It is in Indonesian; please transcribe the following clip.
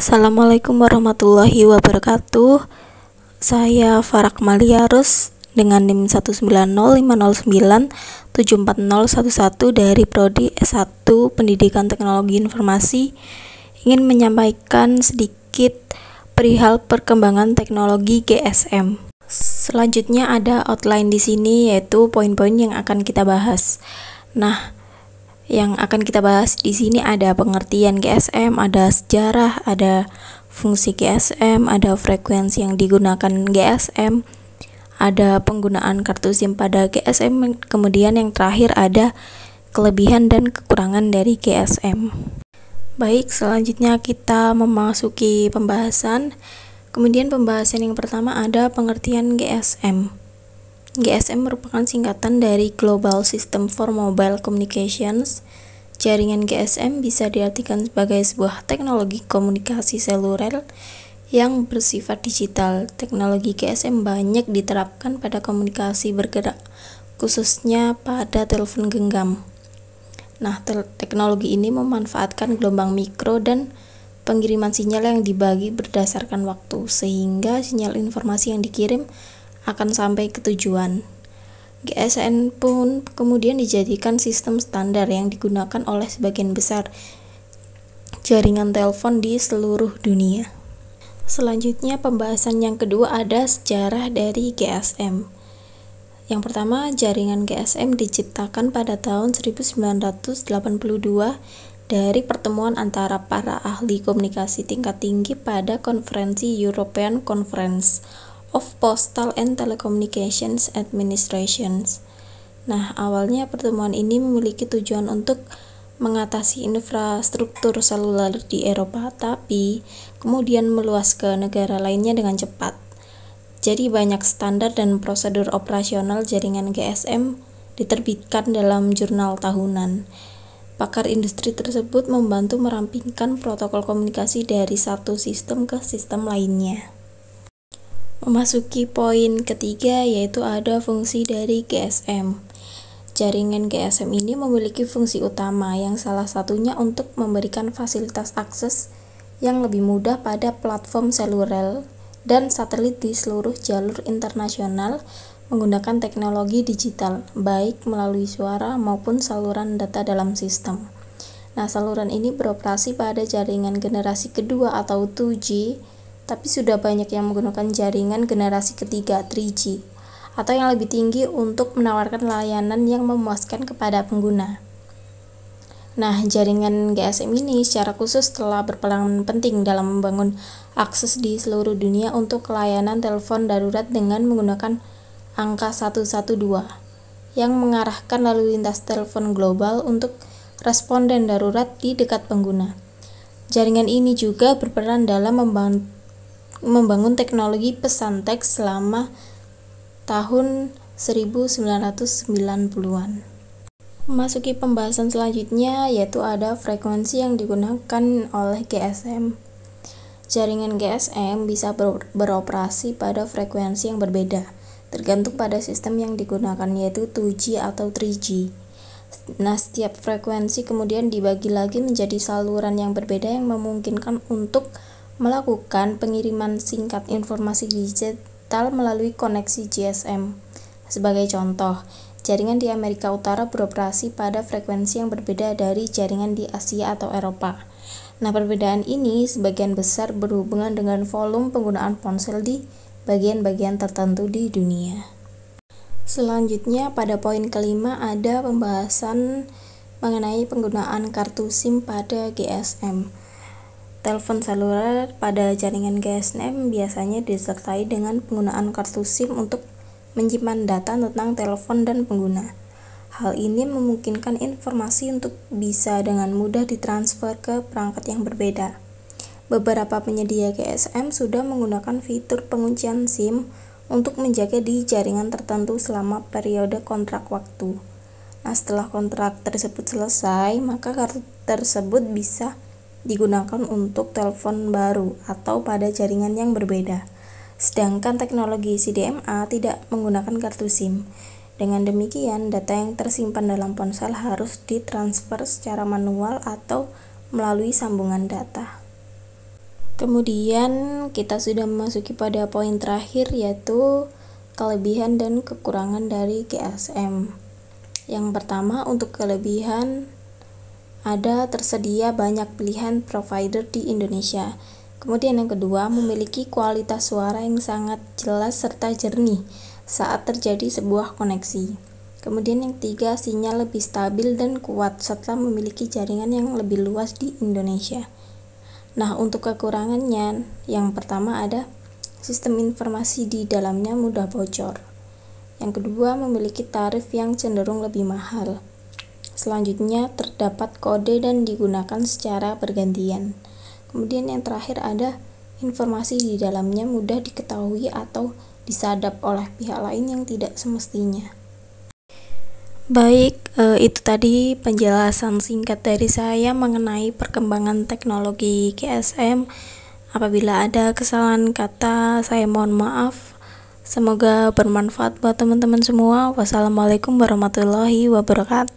Assalamualaikum warahmatullahi wabarakatuh. Saya Farak Maliarus dengan NIM 19050974011 dari Prodi S1 Pendidikan Teknologi Informasi, ingin menyampaikan sedikit perihal perkembangan teknologi GSM. Selanjutnya ada outline di sini, yaitu poin-poin yang akan kita bahas. Nah, yang akan kita bahas di sini ada pengertian GSM, ada sejarah, ada fungsi GSM, ada frekuensi yang digunakan GSM, ada penggunaan kartu SIM pada GSM, kemudian yang terakhir ada kelebihan dan kekurangan dari GSM. Baik, selanjutnya kita memasuki pembahasan. Kemudian pembahasan yang pertama ada pengertian GSM. GSM merupakan singkatan dari Global System for Mobile Communications. Jaringan GSM bisa diartikan sebagai sebuah teknologi komunikasi seluler yang bersifat digital. Teknologi GSM banyak diterapkan pada komunikasi bergerak, khususnya pada telepon genggam. Nah, teknologi ini memanfaatkan gelombang mikro dan pengiriman sinyal yang dibagi berdasarkan waktu, sehingga sinyal informasi yang dikirim akan sampai ke tujuan. GSM pun kemudian dijadikan sistem standar yang digunakan oleh sebagian besar jaringan telepon di seluruh dunia. Selanjutnya pembahasan yang kedua ada sejarah dari GSM. Yang pertama, jaringan GSM diciptakan pada tahun 1982 dari pertemuan antara para ahli komunikasi tingkat tinggi pada konferensi European Conference of Postal and Telecommunications Administrations. Nah, awalnya pertemuan ini memiliki tujuan untuk mengatasi infrastruktur seluler di Eropa, tapi kemudian meluas ke negara lainnya dengan cepat. Jadi banyak standar dan prosedur operasional jaringan GSM diterbitkan dalam jurnal tahunan. Pakar industri tersebut membantu merampingkan protokol komunikasi dari satu sistem ke sistem lainnya. Memasuki poin ketiga, yaitu ada fungsi dari GSM. Jaringan GSM ini memiliki fungsi utama yang salah satunya untuk memberikan fasilitas akses yang lebih mudah pada platform seluler dan satelit di seluruh jalur internasional menggunakan teknologi digital, baik melalui suara maupun saluran data dalam sistem. Nah, saluran ini beroperasi pada jaringan generasi kedua atau 2G, tapi sudah banyak yang menggunakan jaringan generasi ketiga 3G atau yang lebih tinggi untuk menawarkan layanan yang memuaskan kepada pengguna. Nah, jaringan GSM ini secara khusus telah berperan penting dalam membangun akses di seluruh dunia untuk layanan telepon darurat dengan menggunakan angka 112 yang mengarahkan lalu lintas telepon global untuk responden darurat di dekat pengguna. Jaringan ini juga berperan dalam membangun teknologi pesan teks selama tahun 1990-an. Memasuki pembahasan selanjutnya, yaitu ada frekuensi yang digunakan oleh GSM. Jaringan GSM bisa beroperasi pada frekuensi yang berbeda, tergantung pada sistem yang digunakan, yaitu 2G atau 3G. Nah, setiap frekuensi kemudian dibagi lagi menjadi saluran yang berbeda yang memungkinkan untuk melakukan pengiriman singkat informasi digital melalui koneksi GSM. Sebagai contoh, jaringan di Amerika Utara beroperasi pada frekuensi yang berbeda dari jaringan di Asia atau Eropa. Nah, perbedaan ini sebagian besar berhubungan dengan volume penggunaan ponsel di bagian-bagian tertentu di dunia. Selanjutnya, pada poin kelima ada pembahasan mengenai penggunaan kartu SIM pada GSM. Telepon seluler pada jaringan GSM biasanya disertai dengan penggunaan kartu SIM untuk menyimpan data tentang telepon dan pengguna. Hal ini memungkinkan informasi untuk bisa dengan mudah ditransfer ke perangkat yang berbeda. Beberapa penyedia GSM sudah menggunakan fitur penguncian SIM untuk menjaga di jaringan tertentu selama periode kontrak waktu. Nah, setelah kontrak tersebut selesai, maka kartu tersebut bisa digunakan untuk telepon baru atau pada jaringan yang berbeda. Sedangkan teknologi CDMA tidak menggunakan kartu SIM. Dengan demikian, data yang tersimpan dalam ponsel harus ditransfer secara manual atau melalui sambungan data. Kemudian kita sudah memasuki pada poin terakhir, yaitu kelebihan dan kekurangan dari GSM. Yang pertama, untuk kelebihan ada tersedia banyak pilihan provider di Indonesia. Kemudian yang kedua, memiliki kualitas suara yang sangat jelas serta jernih saat terjadi sebuah koneksi. Kemudian yang ketiga, sinyal lebih stabil dan kuat serta memiliki jaringan yang lebih luas di Indonesia. Nah, untuk kekurangannya, yang pertama ada sistem informasi di dalamnya mudah bocor. Yang kedua, memiliki tarif yang cenderung lebih mahal. Selanjutnya, terdapat kode dan digunakan secara bergantian. Kemudian yang terakhir ada informasi di dalamnya mudah diketahui atau disadap oleh pihak lain yang tidak semestinya. Baik, itu tadi penjelasan singkat dari saya mengenai perkembangan teknologi GSM. Apabila ada kesalahan kata, saya mohon maaf. Semoga bermanfaat buat teman-teman semua. Wassalamualaikum warahmatullahi wabarakatuh.